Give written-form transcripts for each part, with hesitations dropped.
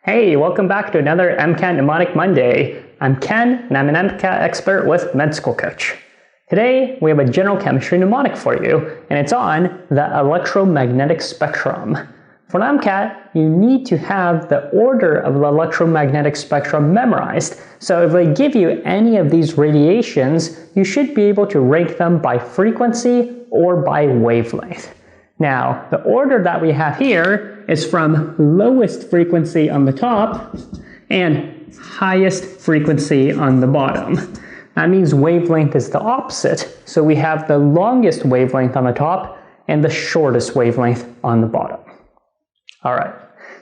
Hey, welcome back to another MCAT Mnemonic Monday. I'm Ken, and I'm an MCAT expert with MedSchoolCoach. Today, we have a general chemistry mnemonic for you, and it's on the electromagnetic spectrum. For an MCAT, you need to have the order of the electromagnetic spectrum memorized. So if they give you any of these radiations, you should be able to rank them by frequency or by wavelength. Now, the order that we have here is from lowest frequency on the top and highest frequency on the bottom. That means wavelength is the opposite. So we have the longest wavelength on the top and the shortest wavelength on the bottom. All right,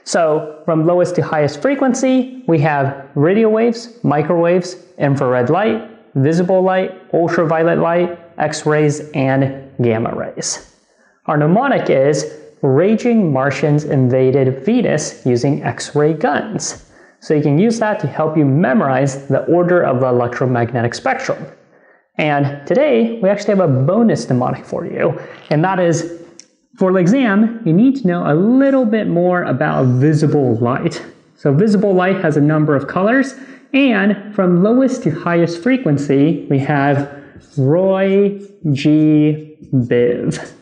so from lowest to highest frequency, we have radio waves, microwaves, infrared light, visible light, ultraviolet light, X-rays, and gamma rays. Our mnemonic is raging Martians invaded Venus using X-ray guns. So you can use that to help you memorize the order of the electromagnetic spectrum. And today, we actually have a bonus mnemonic for you, and that is, for the exam, you need to know a little bit more about visible light. So visible light has a number of colors, and from lowest to highest frequency, we have Roy G. Biv.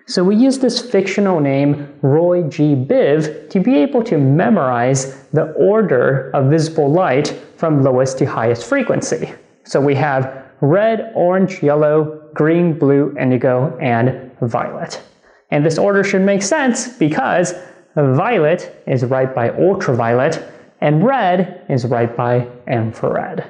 So we use this fictional name, Roy G. Biv, to be able to memorize the order of visible light from lowest to highest frequency. So we have red, orange, yellow, green, blue, indigo, and violet. And this order should make sense because violet is right by ultraviolet and red is right by infrared.